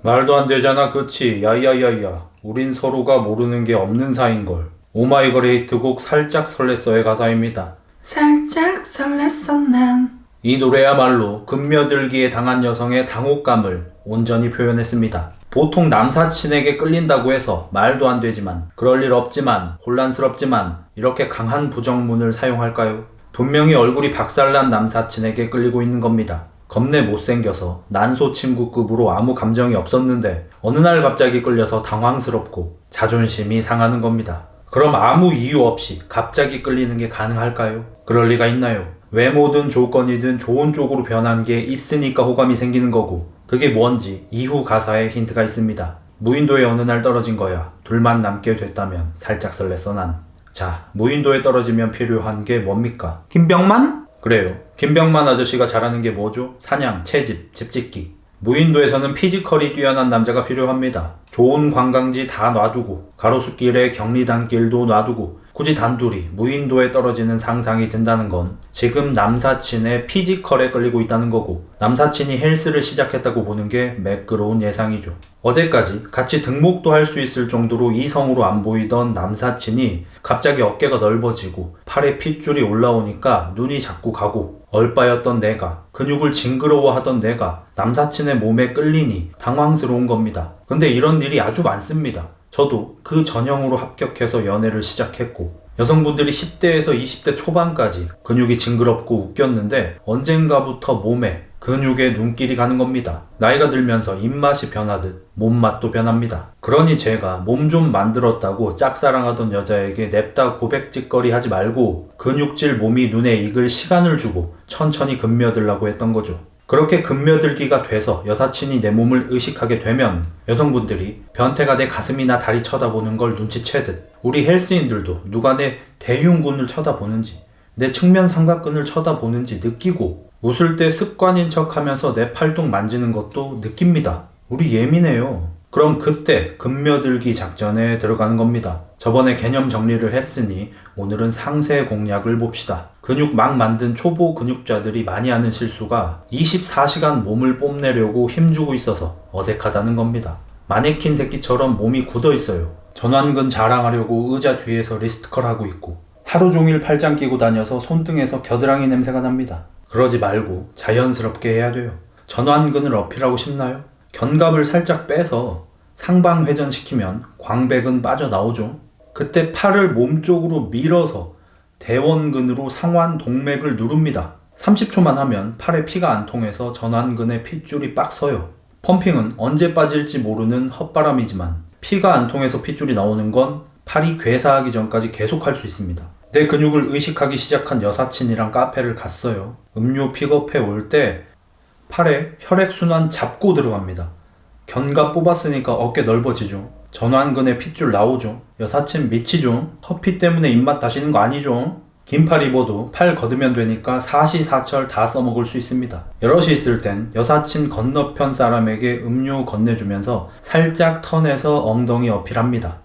말도 안 되잖아, 그치? 야야야야. 우린 서로가 모르는 게 없는 사이인걸. 오마이걸 히트곡 살짝 설렜어의 가사입니다. 살짝 설렜어 난. 이 노래야말로 금며들기에 당한 여성의 당혹감을 온전히 표현했습니다. 보통 남사친에게 끌린다고 해서 말도 안 되지만, 그럴 일 없지만, 혼란스럽지만 이렇게 강한 부정문을 사용할까요? 분명히 얼굴이 박살난 남사친에게 끌리고 있는 겁니다. 겁내 못생겨서 난소 친구급으로 아무 감정이 없었는데 어느 날 갑자기 끌려서 당황스럽고 자존심이 상하는 겁니다. 그럼 아무 이유 없이 갑자기 끌리는 게 가능할까요? 그럴 리가 있나요? 외모든 조건이든 좋은 쪽으로 변한 게 있으니까 호감이 생기는 거고, 그게 뭔지 이후 가사에 힌트가 있습니다. 무인도에 어느 날 떨어진 거야. 둘만 남게 됐다면 살짝 설렜어 난. 자, 무인도에 떨어지면 필요한 게 뭡니까? 김병만? 그래요. 김병만 아저씨가 잘하는 게 뭐죠? 사냥, 채집, 집짓기. 무인도에서는 피지컬이 뛰어난 남자가 필요합니다. 좋은 관광지 다 놔두고, 가로수길에 격리단길도 놔두고, 굳이 단둘이 무인도에 떨어지는 상상이 든다는 건 지금 남사친의 피지컬에 끌리고 있다는 거고, 남사친이 헬스를 시작했다고 보는 게 매끄러운 예상이죠. 어제까지 같이 등목도 할 수 있을 정도로 이성으로 안 보이던 남사친이 갑자기 어깨가 넓어지고 팔에 핏줄이 올라오니까 눈이 자꾸 가고, 얼빠였던 내가, 근육을 징그러워하던 내가 남사친의 몸에 끌리니 당황스러운 겁니다. 근데 이런 일이 아주 많습니다. 저도 그 전형으로 합격해서 연애를 시작했고, 여성분들이 10대에서 20대 초반까지 근육이 징그럽고 웃겼는데 언젠가부터 몸에, 근육에 눈길이 가는 겁니다. 나이가 들면서 입맛이 변하듯 몸맛도 변합니다. 그러니 제가 몸 좀 만들었다고 짝사랑하던 여자에게 냅다 고백짓거리 하지 말고 근육질 몸이 눈에 익을 시간을 주고 천천히 금며들라고 했던 거죠. 그렇게 금며들기가 돼서 여사친이 내 몸을 의식하게 되면 여성분들이 변태가 내 가슴이나 다리 쳐다보는 걸 눈치채듯 우리 헬스인들도 누가 내 대흉근을 쳐다보는지, 내 측면 삼각근을 쳐다보는지 느끼고, 웃을 때 습관인 척하면서 내 팔뚝 만지는 것도 느낍니다. 우리 예민해요. 그럼 그때 금며들기 작전에 들어가는 겁니다. 저번에 개념 정리를 했으니 오늘은 상세 공략을 봅시다. 근육 막 만든 초보 근육자들이 많이 하는 실수가 24시간 몸을 뽐내려고 힘주고 있어서 어색하다는 겁니다. 마네킹 새끼처럼 몸이 굳어 있어요. 전완근 자랑하려고 의자 뒤에서 리스트컬 하고 있고, 하루 종일 팔짱 끼고 다녀서 손등에서 겨드랑이 냄새가 납니다. 그러지 말고 자연스럽게 해야 돼요. 전완근을 어필하고 싶나요? 견갑을 살짝 빼서 상방 회전시키면 광배근 빠져나오죠. 그때 팔을 몸쪽으로 밀어서 대원근으로 상완 동맥을 누릅니다. 30초만 하면 팔에 피가 안 통해서 전완근에 핏줄이 빡 서요. 펌핑은 언제 빠질지 모르는 헛바람이지만 피가 안 통해서 핏줄이 나오는 건 팔이 괴사하기 전까지 계속 할 수 있습니다. 내 근육을 의식하기 시작한 여사친이랑 카페를 갔어요. 음료 픽업해 올 때 팔에 혈액순환 잡고 들어갑니다. 견갑 뽑았으니까 어깨 넓어지죠. 전완근에 핏줄 나오죠. 여사친 미치죠. 커피 때문에 입맛 다시는 거 아니죠. 긴 팔 입어도 팔 걷으면 되니까 사시사철 다 써먹을 수 있습니다. 여럿이 있을 땐 여사친 건너편 사람에게 음료 건네주면서 살짝 턴해서 엉덩이 어필합니다.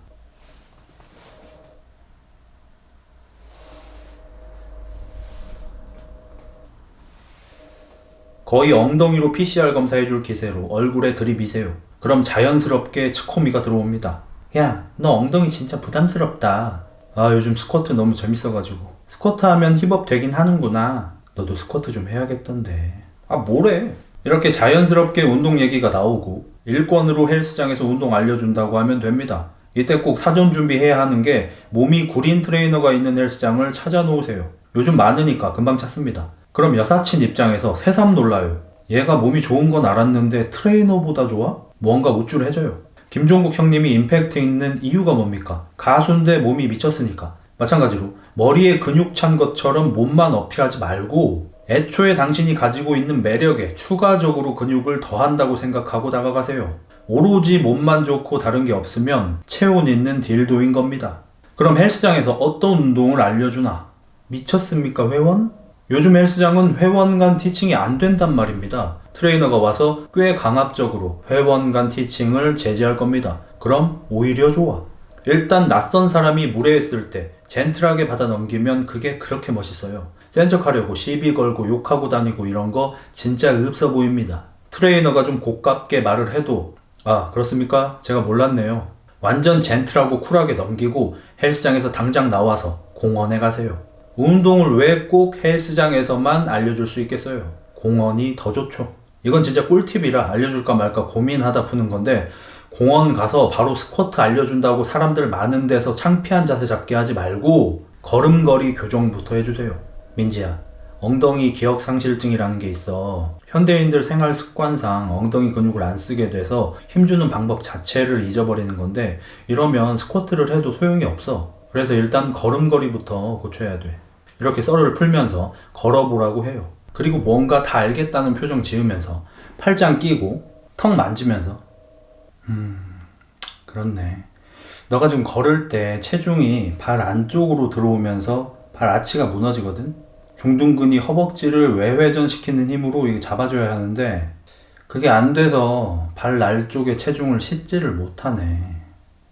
거의 엉덩이로 PCR 검사해줄 기세로 얼굴에 들이미세요. 그럼 자연스럽게 치코미가 들어옵니다. 야, 너 엉덩이 진짜 부담스럽다. 아, 요즘 스쿼트 너무 재밌어가지고. 스쿼트 하면 힙업 되긴 하는구나. 너도 스쿼트 좀 해야겠던데. 아, 뭐래? 이렇게 자연스럽게 운동 얘기가 나오고 일권으로 헬스장에서 운동 알려준다고 하면 됩니다. 이때 꼭 사전 준비해야 하는 게 몸이 구린 트레이너가 있는 헬스장을 찾아놓으세요. 요즘 많으니까 금방 찾습니다. 그럼 여사친 입장에서 새삼 놀라요. 얘가 몸이 좋은 건 알았는데 트레이너보다 좋아? 뭔가 우쭐해져요. 김종국 형님이 임팩트 있는 이유가 뭡니까? 가수인데 몸이 미쳤으니까. 마찬가지로 머리에 근육 찬 것처럼 몸만 어필하지 말고 애초에 당신이 가지고 있는 매력에 추가적으로 근육을 더한다고 생각하고 다가가세요. 오로지 몸만 좋고 다른 게 없으면 체온 있는 딜도인 겁니다. 그럼 헬스장에서 어떤 운동을 알려주나? 미쳤습니까, 회원? 요즘 헬스장은 회원 간 티칭이 안 된단 말입니다. 트레이너가 와서 꽤 강압적으로 회원 간 티칭을 제지할 겁니다. 그럼 오히려 좋아. 일단 낯선 사람이 무례했을 때 젠틀하게 받아 넘기면 그게 그렇게 멋있어요. 센 척하려고 시비 걸고 욕하고 다니고 이런 거 진짜 없어 보입니다. 트레이너가 좀 고깝게 말을 해도 아, 그렇습니까? 제가 몰랐네요. 완전 젠틀하고 쿨하게 넘기고 헬스장에서 당장 나와서 공원에 가세요. 운동을 왜 꼭 헬스장에서만 알려줄 수 있겠어요? 공원이 더 좋죠. 이건 진짜 꿀팁이라 알려줄까 말까 고민하다 푸는 건데, 공원 가서 바로 스쿼트 알려준다고 사람들 많은 데서 창피한 자세 잡게 하지 말고 걸음걸이 교정부터 해주세요. 민지야, 엉덩이 기억상실증이라는 게 있어. 현대인들 생활 습관상 엉덩이 근육을 안 쓰게 돼서 힘주는 방법 자체를 잊어버리는 건데, 이러면 스쿼트를 해도 소용이 없어. 그래서 일단 걸음걸이부터 고쳐야 돼. 이렇게 썰을 풀면서 걸어보라고 해요. 그리고 뭔가 다 알겠다는 표정 지으면서 팔짱 끼고 턱 만지면서 그렇네. 너가 지금 걸을 때 체중이 발 안쪽으로 들어오면서 발 아치가 무너지거든? 중둔근이 허벅지를 외회전시키는 힘으로 이게 잡아줘야 하는데, 그게 안 돼서 발 날 쪽에 체중을 싣지를 못하네.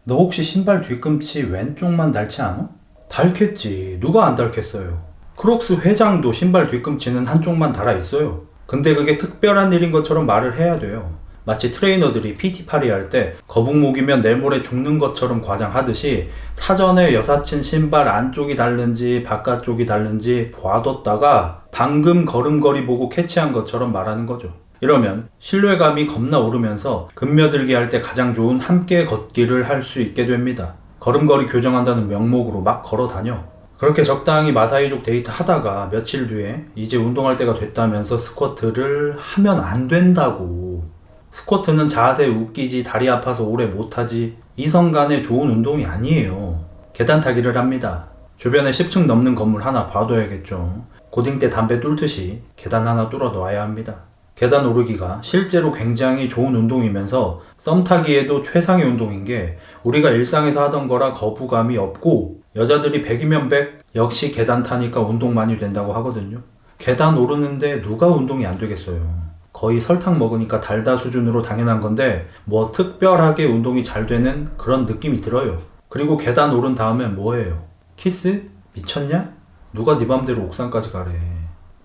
너 혹시 신발 뒤꿈치 왼쪽만 닳지 않아? 닳겠지. 누가 안 닳겠어요. 크록스 회장도 신발 뒤꿈치는 한쪽만 달아 있어요. 근데 그게 특별한 일인 것처럼 말을 해야 돼요. 마치 트레이너들이 PT 파리 할 때 거북목이면 내일 모레 죽는 것처럼 과장하듯이 사전에 여사친 신발 안쪽이 닳는지 바깥쪽이 닳는지 봐뒀다가 방금 걸음걸이 보고 캐치한 것처럼 말하는 거죠. 이러면 신뢰감이 겁나 오르면서 금며들기 할 때 가장 좋은 함께 걷기를 할 수 있게 됩니다. 걸음걸이 교정한다는 명목으로 막 걸어 다녀. 그렇게 적당히 마사이족 데이트 하다가 며칠 뒤에 이제 운동할 때가 됐다면서 스쿼트를 하면 안 된다고. 스쿼트는 자세 웃기지 다리 아파서 오래 못하지 이성 간에 좋은 운동이 아니에요. 계단 타기를 합니다. 주변에 10층 넘는 건물 하나 봐둬야겠죠. 고딩 때 담배 뚫듯이 계단 하나 뚫어 놔야 합니다. 계단 오르기가 실제로 굉장히 좋은 운동이면서 썸 타기에도 최상의 운동인 게, 우리가 일상에서 하던 거라 거부감이 없고 여자들이 100이면 100 역시 계단 타니까 운동 많이 된다고 하거든요. 계단 오르는데 누가 운동이 안 되겠어요. 거의 설탕 먹으니까 달다 수준으로 당연한 건데 뭐 특별하게 운동이 잘 되는 그런 느낌이 들어요. 그리고 계단 오른 다음엔 뭐예요? 키스? 미쳤냐? 누가 네 맘대로 옥상까지 가래.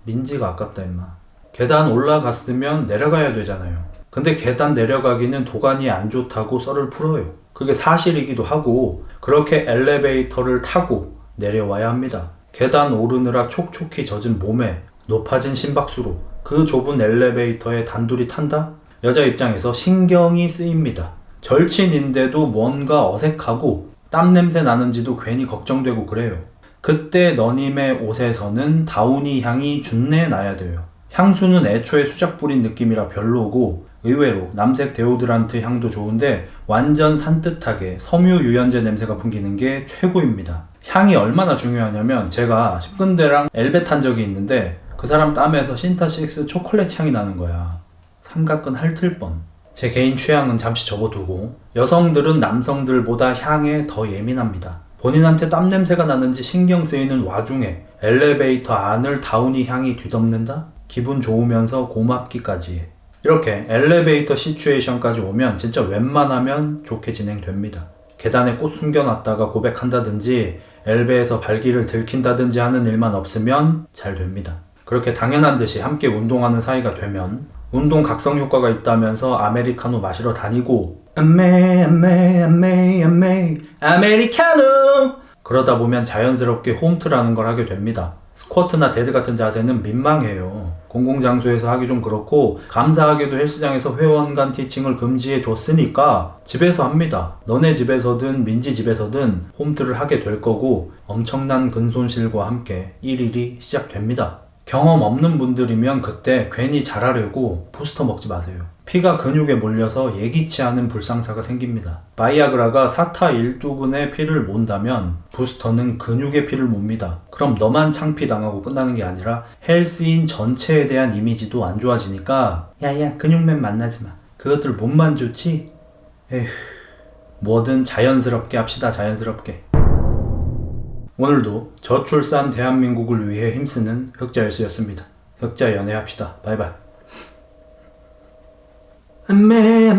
민지가 아깝다 임마. 계단 올라갔으면 내려가야 되잖아요. 근데 계단 내려가기는 도관이 안 좋다고 썰을 풀어요. 그게 사실이기도 하고, 그렇게 엘리베이터를 타고 내려와야 합니다. 계단 오르느라 촉촉히 젖은 몸에 높아진 심박수로 그 좁은 엘리베이터에 단둘이 탄다? 여자 입장에서 신경이 쓰입니다. 절친인데도 뭔가 어색하고 땀 냄새 나는지도 괜히 걱정되고 그래요. 그때 너님의 옷에서는 다우니 향이 준내 나야 돼요. 향수는 애초에 수작 뿌린 느낌이라 별로고, 의외로 남색 데오드란트 향도 좋은데 완전 산뜻하게 섬유 유연제 냄새가 풍기는 게 최고입니다. 향이 얼마나 중요하냐면, 제가 10군데랑 엘베 탄 적이 있는데 그 사람 땀에서 신타6 초콜릿 향이 나는 거야. 삼각근 핥을 뻔. 제 개인 취향은 잠시 접어두고, 여성들은 남성들보다 향에 더 예민합니다. 본인한테 땀 냄새가 나는지 신경 쓰이는 와중에 엘리베이터 안을 다우니 향이 뒤덮는다? 기분 좋으면서 고맙기까지. 이렇게 엘리베이터 시츄에이션까지 오면 진짜 웬만하면 좋게 진행됩니다. 계단에 꽃 숨겨놨다가 고백한다든지 엘베에서 발기를 들킨다든지 하는 일만 없으면 잘 됩니다. 그렇게 당연한 듯이 함께 운동하는 사이가 되면 운동 각성 효과가 있다면서 아메리카노 마시러 다니고 아메리카노 그러다 보면 자연스럽게 홈트라는 걸 하게 됩니다. 스쿼트나 데드 같은 자세는 민망해요. 공공장소에서 하기 좀 그렇고, 감사하게도 헬스장에서 회원 간 티칭을 금지해 줬으니까 집에서 합니다. 너네 집에서든 민지 집에서든 홈트를 하게 될 거고, 엄청난 근손실과 함께 일일이 시작됩니다. 경험 없는 분들이면 그때 괜히 잘하려고 부스터 먹지 마세요. 피가 근육에 몰려서 예기치 않은 불상사가 생깁니다. 바이아그라가 사타 1두근의 피를 몬다면 부스터는 근육의 피를 몬니다. 그럼 너만 창피당하고 끝나는 게 아니라 헬스인 전체에 대한 이미지도 안 좋아지니까 야야 근육맨 만나지 마. 그것들 몸만 좋지? 에휴, 뭐든 자연스럽게 합시다. 자연스럽게. 오늘도 저출산 대한민국을 위해 힘쓰는 흑자일수였습니다. 흑자 연애합시다. 바이바이. I may